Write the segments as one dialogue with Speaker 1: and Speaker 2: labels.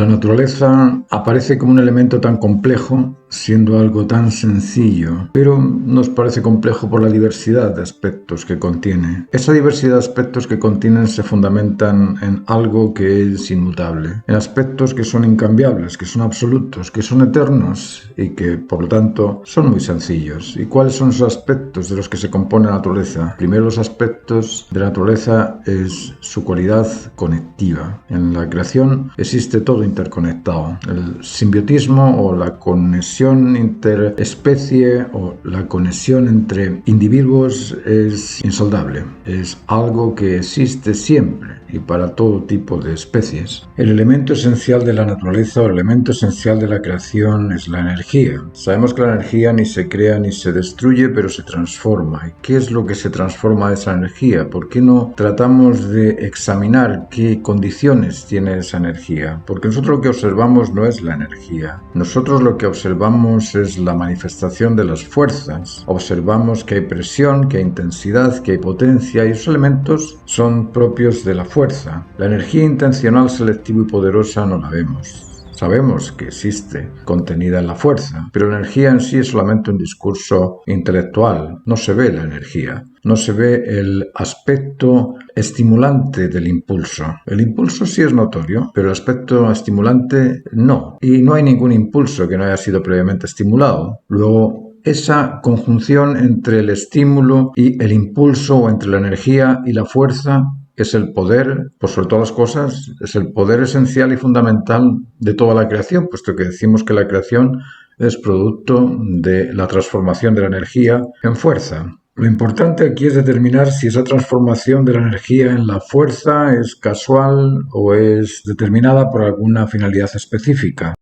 Speaker 1: La naturaleza aparece como un elemento tan complejo, siendo algo tan sencillo, pero nos parece complejo por la diversidad de aspectos que contiene. Esa diversidad de aspectos que contienen se fundamentan en algo que es inmutable, en aspectos que son incambiables, que son absolutos, que son eternos y que, por lo tanto, son muy sencillos. ¿Y cuáles son esos aspectos de los que se compone la naturaleza? Primero, los aspectos de la naturaleza es su cualidad conectiva. En la creación existe todo interconectado. El simbiotismo o la conexión interespecie o la conexión entre individuos es insoldable. Es algo que existe siempre y para todo tipo de especies. El elemento esencial de la naturaleza o el elemento esencial de la creación es la energía. Sabemos que la energía ni se crea ni se destruye, pero se transforma. ¿Y qué es lo que se transforma de esa energía? ¿Por qué no tratamos de examinar qué condiciones tiene esa energía? Porque nosotros lo que observamos no es la energía. Nosotros lo que observamos es la manifestación de las fuerzas. Observamos que hay presión, que hay intensidad, que hay potencia y esos elementos son propios de la fuerza. La energía intencional, selectiva y poderosa no la vemos. Sabemos que existe contenida en la fuerza, pero la energía en sí es solamente un discurso intelectual. No se ve la energía, no se ve el aspecto estimulante del impulso. El impulso sí es notorio, pero el aspecto estimulante no. Y no hay ningún impulso que no haya sido previamente estimulado. Luego, esa conjunción entre el estímulo y el impulso, o entre la energía y la fuerza, es el poder, por sobre todas las cosas, es el poder esencial y fundamental de toda la creación, puesto que decimos que la creación es producto de la transformación de la energía en fuerza. Lo importante aquí es determinar si esa transformación de la energía en la fuerza es casual o es determinada por alguna finalidad específica.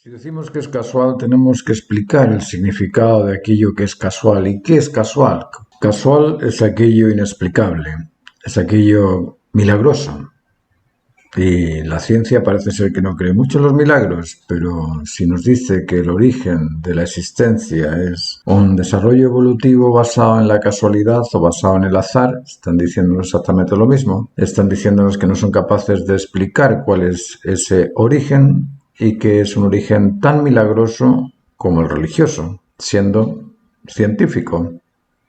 Speaker 1: Si decimos que es casual, tenemos que explicar el significado de aquello que es casual. ¿Y qué es casual? Casual es aquello inexplicable, es aquello milagroso. Y la ciencia parece ser que no cree mucho en los milagros, pero si nos dice que el origen de la existencia es un desarrollo evolutivo basado en la casualidad o basado en el azar, están diciéndonos exactamente lo mismo. Están diciéndonos que no son capaces de explicar cuál es ese origen y que es un origen tan milagroso como el religioso, siendo científico,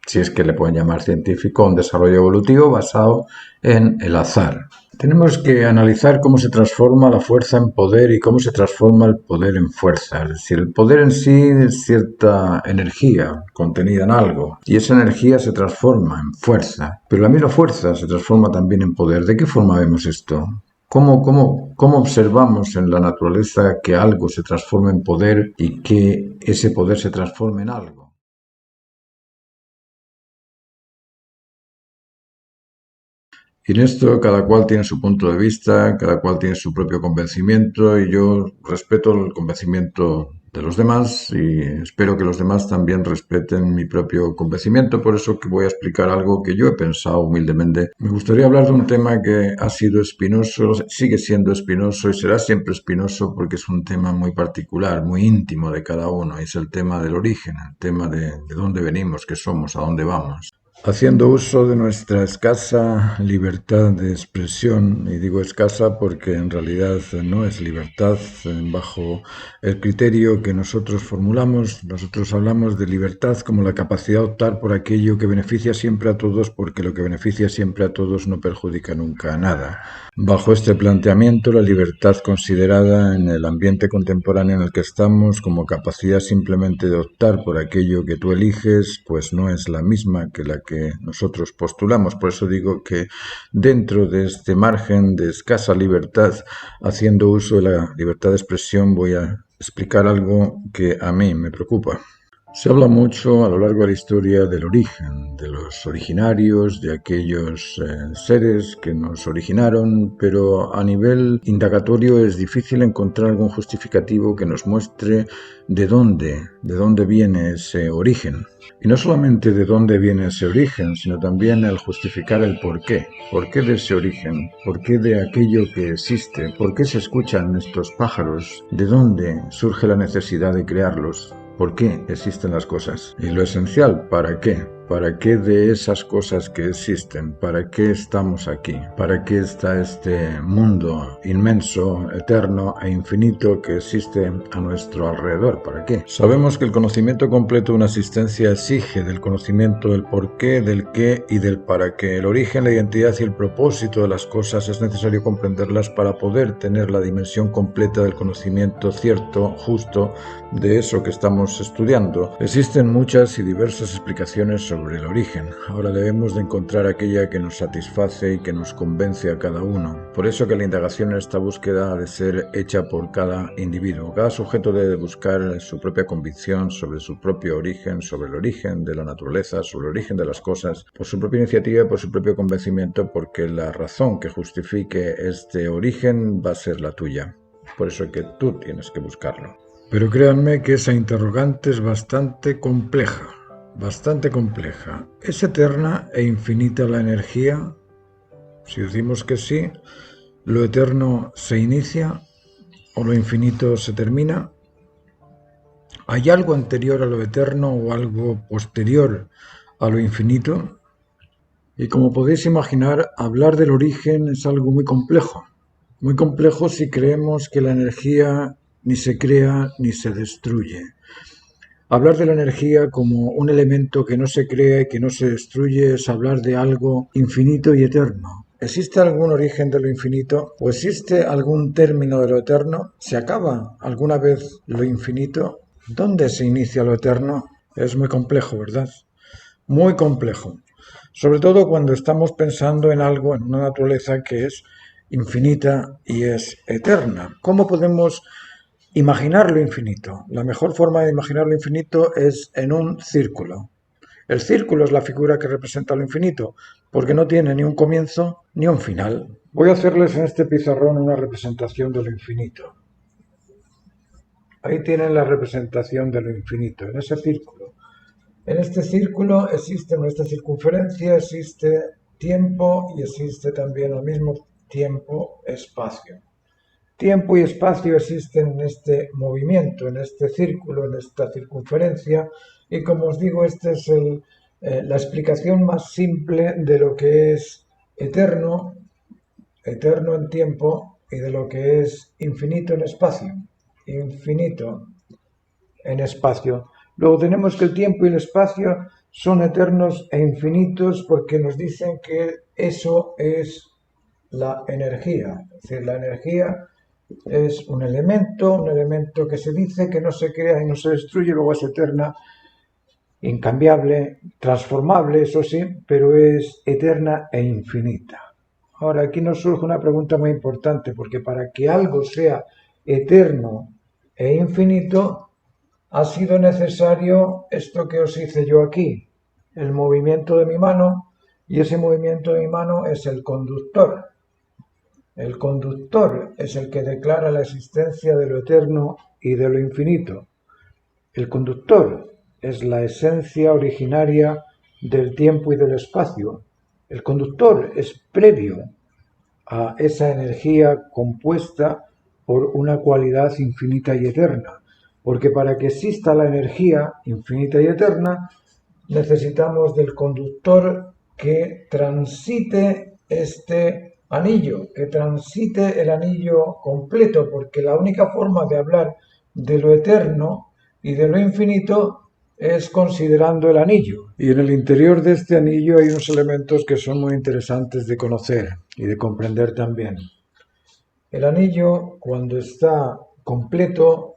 Speaker 1: si es que le pueden llamar científico, un desarrollo evolutivo basado en el azar. Tenemos que analizar cómo se transforma la fuerza en poder y cómo se transforma el poder en fuerza. Es decir, el poder en sí es cierta energía contenida en algo y esa energía se transforma en fuerza, pero la misma fuerza se transforma también en poder. ¿De qué forma vemos esto? ¿Cómo observamos en la naturaleza que algo se transforma en poder y que ese poder se transforma en algo? Y en esto cada cual tiene su punto de vista, cada cual tiene su propio convencimiento y yo respeto el convencimiento de los demás y espero que los demás también respeten mi propio convencimiento. Por eso que voy a explicar algo que yo he pensado humildemente. Me gustaría hablar de un tema que ha sido espinoso, sigue siendo espinoso y será siempre espinoso porque es un tema muy particular, muy íntimo de cada uno. Es el tema del origen, el tema de dónde venimos, qué somos, a dónde vamos. Haciendo uso de nuestra escasa libertad de expresión, y digo escasa porque en realidad no es libertad, bajo el criterio que nosotros formulamos, nosotros hablamos de libertad como la capacidad de optar por aquello que beneficia siempre a todos, porque lo que beneficia siempre a todos no perjudica nunca a nada. Bajo este planteamiento, la libertad considerada en el ambiente contemporáneo en el que estamos como capacidad simplemente de optar por aquello que tú eliges, pues no es la misma que la que nosotros postulamos. Por eso digo que dentro de este margen de escasa libertad, haciendo uso de la libertad de expresión, voy a explicar algo que a mí me preocupa. Se habla mucho a lo largo de la historia del origen, de los originarios, de aquellos seres que nos originaron, pero a nivel indagatorio es difícil encontrar algún justificativo que nos muestre de dónde viene ese origen. Y no solamente de dónde viene ese origen, sino también el justificar el porqué. ¿Por qué de ese origen? ¿Por qué de aquello que existe? ¿Por qué se escuchan estos pájaros? ¿De dónde surge la necesidad de crearlos? ¿Por qué existen las cosas? Y lo esencial, ¿para qué? ¿Para qué de esas cosas que existen? ¿Para qué estamos aquí? ¿Para qué está este mundo inmenso, eterno e infinito que existe a nuestro alrededor? ¿Para qué? Sabemos que el conocimiento completo de una existencia exige del conocimiento del por qué, del qué y del para qué. El origen, la identidad y el propósito de las cosas es necesario comprenderlas para poder tener la dimensión completa del conocimiento cierto, justo, de eso que estamos estudiando. Existen muchas y diversas explicaciones sobre el origen. Ahora debemos de encontrar aquella que nos satisface y que nos convence a cada uno. Por eso que la indagación en esta búsqueda ha de ser hecha por cada individuo. Cada sujeto debe buscar su propia convicción sobre su propio origen, sobre el origen de la naturaleza, sobre el origen de las cosas, por su propia iniciativa y por su propio convencimiento, porque la razón que justifique este origen va a ser la tuya. Por eso que tú tienes que buscarlo. Pero créanme que esa interrogante es bastante compleja. ¿Es eterna e infinita la energía? Si decimos que sí, ¿lo eterno se inicia o lo infinito se termina? ¿Hay algo anterior a lo eterno o algo posterior a lo infinito? Y como podéis imaginar, hablar del origen es algo muy complejo. Muy complejo si creemos que la energía ni se crea ni se destruye. Hablar de la energía como un elemento que no se crea y que no se destruye es hablar de algo infinito y eterno. ¿Existe algún origen de lo infinito? ¿O existe algún término de lo eterno? ¿Se acaba alguna vez lo infinito? ¿Dónde se inicia lo eterno? Es muy complejo, ¿verdad? Muy complejo. Sobre todo cuando estamos pensando en algo, en una naturaleza que es infinita y es eterna. ¿Cómo podemos imaginar lo infinito? La mejor forma de imaginar lo infinito es en un círculo. El círculo es la figura que representa lo infinito, porque no tiene ni un comienzo ni un final. Voy a hacerles en este pizarrón una representación de lo infinito. Ahí tienen la representación de lo infinito, en ese círculo. En este círculo existe, en esta circunferencia existe tiempo y existe también al mismo tiempo espacio. Tiempo y espacio existen en este movimiento, en este círculo, en esta circunferencia, y como os digo, esta es la explicación más simple de lo que es eterno, eterno en tiempo, y de lo que es infinito en espacio, infinito en espacio. Luego tenemos que el tiempo y el espacio son eternos e infinitos porque nos dicen que eso es la energía. Es decir, la energía es un elemento que se dice que no se crea y no se destruye, luego es eterna, incambiable, transformable, eso sí, pero es eterna e infinita. Ahora, aquí nos surge una pregunta muy importante, porque para que algo sea eterno e infinito, ha sido necesario esto que os hice yo aquí, el movimiento de mi mano, y ese movimiento de mi mano es el conductor. El conductor es el que declara la existencia de lo eterno y de lo infinito. El conductor es la esencia originaria del tiempo y del espacio. El conductor es previo a esa energía compuesta por una cualidad infinita y eterna. Porque para que exista la energía infinita y eterna, necesitamos del conductor que transite este anillo, que transite el anillo completo, porque la única forma de hablar de lo eterno y de lo infinito es considerando el anillo. Y en el interior de este anillo hay unos elementos que son muy interesantes de conocer y de comprender también. El anillo, cuando está completo,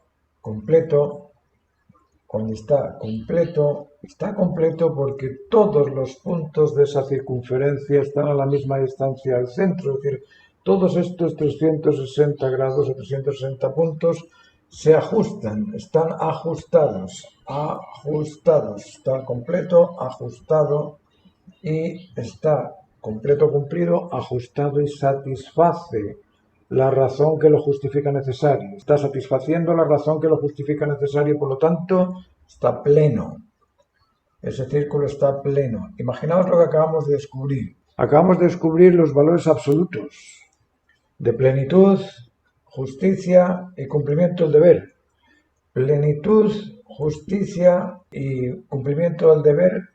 Speaker 1: está completo porque todos los puntos de esa circunferencia están a la misma distancia del centro, es decir, todos estos 360 grados o 360 puntos se ajustan, están ajustados, está completo, ajustado y está completo, cumplido, ajustado y satisface la razón que lo justifica necesario. Está satisfaciendo la razón que lo justifica necesario, por lo tanto, está pleno. Ese círculo está pleno. Imaginaos lo que acabamos de descubrir. Acabamos de descubrir los valores absolutos de plenitud, justicia y cumplimiento del deber. Plenitud, justicia y cumplimiento del deber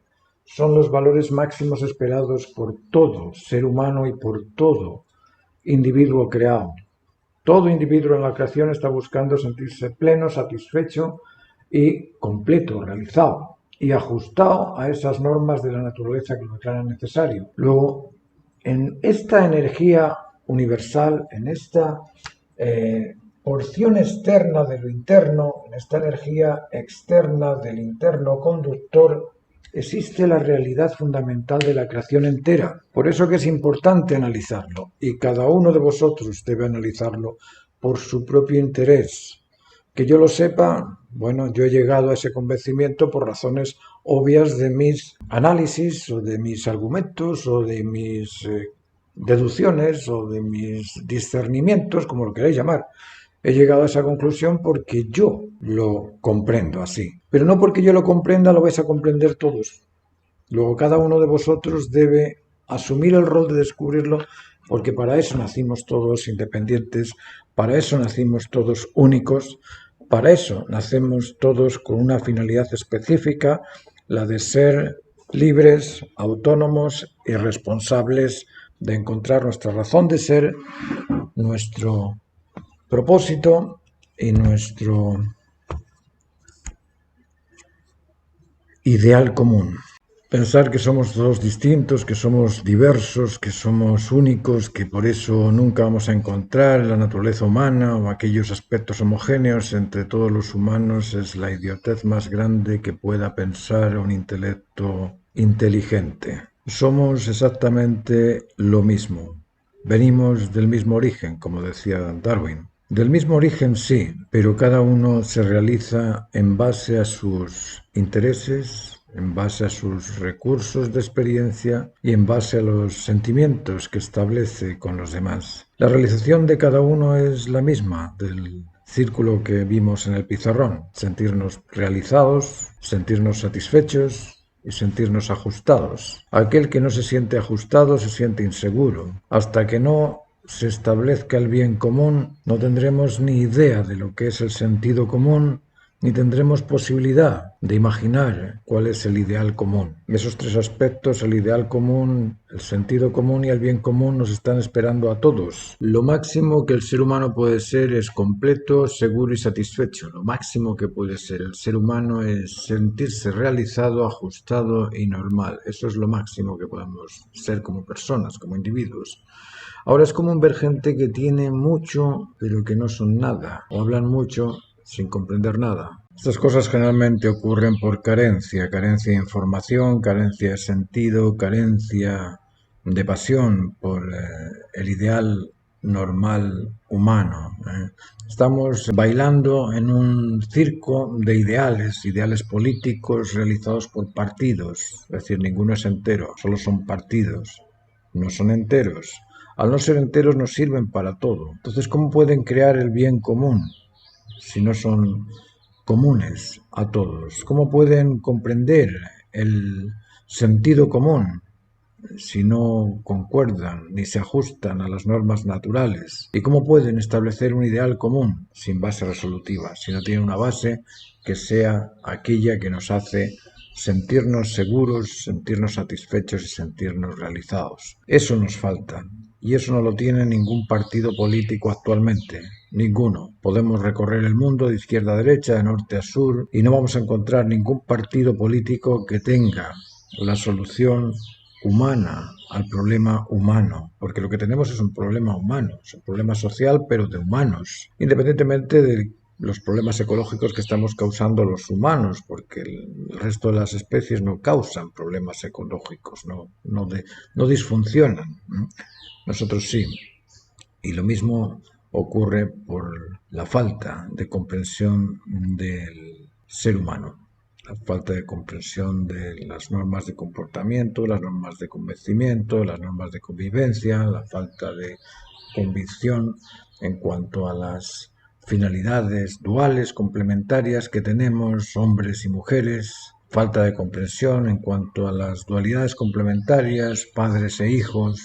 Speaker 1: son los valores máximos esperados por todo ser humano y por todo individuo creado. Todo individuo en la creación está buscando sentirse pleno, satisfecho y completo, realizado y ajustado a esas normas de la naturaleza que lo declaran necesario. Luego, en esta energía universal, en esta porción externa de lo interno, en esta energía externa del interno conductor, existe la realidad fundamental de la creación entera. Por eso que es importante analizarlo, y cada uno de vosotros debe analizarlo por su propio interés. Que yo lo sepa, bueno, yo he llegado a ese convencimiento por razones obvias de mis análisis o de mis argumentos o de mis deducciones o de mis discernimientos, como lo queráis llamar. He llegado a esa conclusión porque yo lo comprendo así. Pero no porque yo lo comprenda lo vais a comprender todos. Luego cada uno de vosotros debe asumir el rol de descubrirlo, porque para eso nacimos todos independientes, para eso nacimos todos únicos, para eso nacemos todos con una finalidad específica, la de ser libres, autónomos y responsables de encontrar nuestra razón de ser, nuestro propósito y nuestro ideal común. Pensar que somos todos distintos, que somos diversos, que somos únicos, que por eso nunca vamos a encontrar en la naturaleza humana o aquellos aspectos homogéneos entre todos los humanos es la idiotez más grande que pueda pensar un intelecto inteligente. Somos exactamente lo mismo. Venimos del mismo origen, como decía Darwin. Del mismo origen sí, pero cada uno se realiza en base a sus intereses, en base a sus recursos de experiencia y en base a los sentimientos que establece con los demás. La realización de cada uno es la misma del círculo que vimos en el pizarrón, sentirnos realizados, sentirnos satisfechos y sentirnos ajustados. Aquel que no se siente ajustado se siente inseguro. Hasta que no se establezca el bien común, no tendremos ni idea de lo que es el sentido común, ni tendremos posibilidad de imaginar cuál es el ideal común. Esos tres aspectos, el ideal común, el sentido común y el bien común, nos están esperando a todos. Lo máximo que el ser humano puede ser es completo, seguro y satisfecho. Lo máximo que puede ser el ser humano es sentirse realizado, ajustado y normal. Eso es lo máximo que podemos ser como personas, como individuos. Ahora es común ver gente que tiene mucho pero que no son nada, o hablan mucho sin comprender nada. Estas cosas generalmente ocurren por carencia de información, carencia de sentido, carencia de pasión por el ideal normal humano. Estamos bailando en un circo de ideales políticos realizados por partidos, es decir, ninguno es entero, solo son partidos, no son enteros. Al no ser enteros nos sirven para todo. Entonces, ¿cómo pueden crear el bien común si no son comunes a todos? ¿Cómo pueden comprender el sentido común si no concuerdan ni se ajustan a las normas naturales? ¿Y cómo pueden establecer un ideal común sin base resolutiva, si no tienen una base que sea aquella que nos hace sentirnos seguros, sentirnos satisfechos y sentirnos realizados? Eso nos falta. Y eso no lo tiene ningún partido político actualmente, ninguno. Podemos recorrer el mundo de izquierda a derecha, de norte a sur, y no vamos a encontrar ningún partido político que tenga la solución humana al problema humano, porque lo que tenemos es un problema humano, es un problema social, pero de humanos, independientemente de los problemas ecológicos que estamos causando los humanos, porque el resto de las especies no causan problemas ecológicos, no disfuncionan. Nosotros sí. Y lo mismo ocurre por la falta de comprensión del ser humano, la falta de comprensión de las normas de comportamiento, las normas de convencimiento, las normas de convivencia, la falta de convicción en cuanto a las finalidades duales, complementarias que tenemos hombres y mujeres, falta de comprensión en cuanto a las dualidades complementarias, padres e hijos,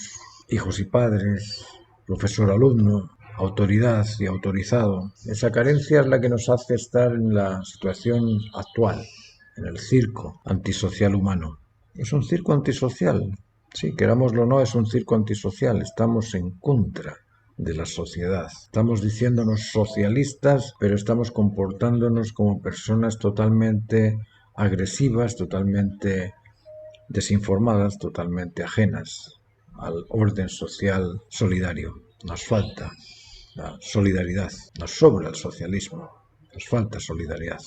Speaker 1: hijos y padres, profesor-alumno, autoridad y autorizado. Esa carencia es la que nos hace estar en la situación actual, en el circo antisocial humano. Es un circo antisocial. Sí, querámoslo o no, es un circo antisocial. Estamos en contra de la sociedad. Estamos diciéndonos socialistas, pero estamos comportándonos como personas totalmente agresivas, totalmente desinformadas, totalmente ajenas al orden social solidario. Nos falta la solidaridad, nos sobra el socialismo, nos falta solidaridad.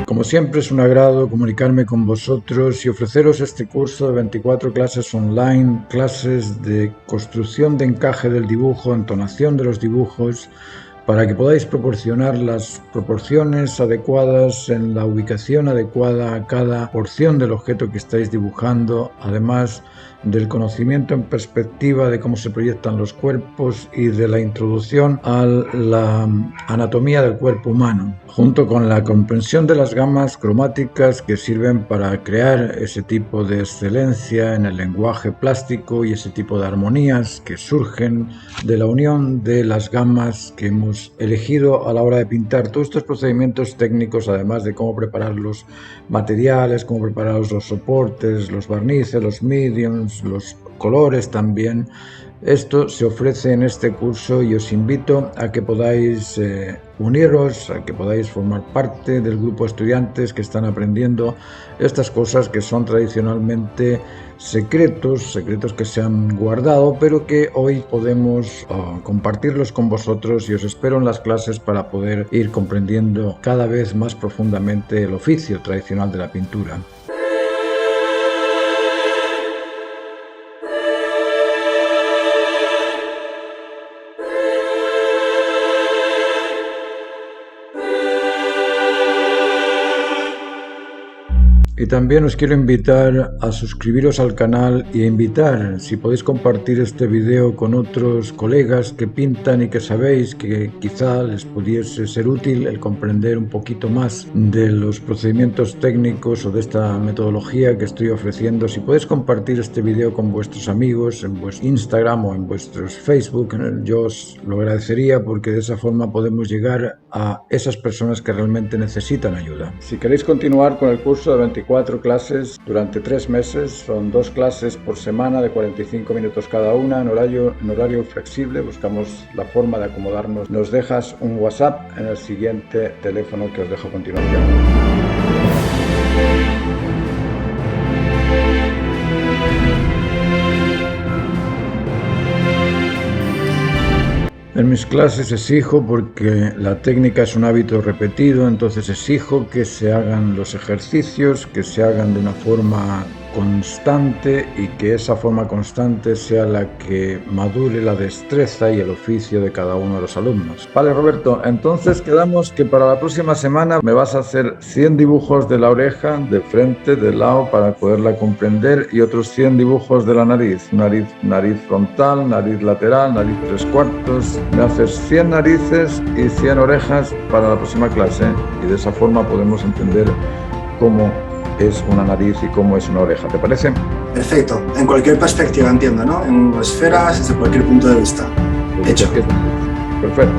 Speaker 1: Como siempre es un agrado comunicarme con vosotros y ofreceros este curso de 24 clases online, clases de construcción de encaje del dibujo, entonación de los dibujos, para que podáis proporcionar las proporciones adecuadas en la ubicación adecuada a cada porción del objeto que estáis dibujando, además del conocimiento en perspectiva de cómo se proyectan los cuerpos y de la introducción a la anatomía del cuerpo humano, junto con la comprensión de las gamas cromáticas que sirven para crear ese tipo de excelencia en el lenguaje plástico y ese tipo de armonías que surgen de la unión de las gamas que hemos elegido a la hora de pintar. Todos estos procedimientos técnicos, además de cómo preparar los materiales, cómo preparar los soportes, los barnices, los mediums, los colores también. Esto se ofrece en este curso y os invito a que podáis uniros, a que podáis formar parte del grupo de estudiantes que están aprendiendo estas cosas que son tradicionalmente secretos que se han guardado, pero que hoy podemos compartirlos con vosotros, y os espero en las clases para poder ir comprendiendo cada vez más profundamente el oficio tradicional de la pintura. Y también os quiero invitar a suscribiros al canal y a invitar, si podéis compartir este video con otros colegas que pintan y que sabéis que quizá les pudiese ser útil el comprender un poquito más de los procedimientos técnicos o de esta metodología que estoy ofreciendo. Si podéis compartir este video con vuestros amigos en vuestro Instagram o en vuestros Facebook, yo os lo agradecería, porque de esa forma podemos llegar a esas personas que realmente necesitan ayuda. Si queréis continuar con el curso de 24 clases durante 3 meses, son 2 clases por semana de 45 minutos cada una, en horario flexible. Buscamos la forma de acomodarnos. Nos dejas un WhatsApp en el siguiente teléfono que os dejo a continuación. En mis clases exijo, porque la técnica es un hábito repetido, entonces exijo que se hagan los ejercicios, que se hagan de una forma constante, y que esa forma constante sea la que madure la destreza y el oficio de cada uno de los alumnos. Vale, Roberto, entonces quedamos que para la próxima semana me vas a hacer 100 dibujos de la oreja, de frente, de lado, para poderla comprender, y otros 100 dibujos de la nariz, nariz frontal, nariz lateral, nariz 3/4. Me haces 100 narices y 100 orejas para la próxima clase, y de esa forma podemos entender cómo es una nariz y cómo es una oreja. ¿Te parece?
Speaker 2: Perfecto. En cualquier perspectiva, entiendo, ¿no? En esferas, desde cualquier punto de vista. Hecho.
Speaker 1: Perfecto.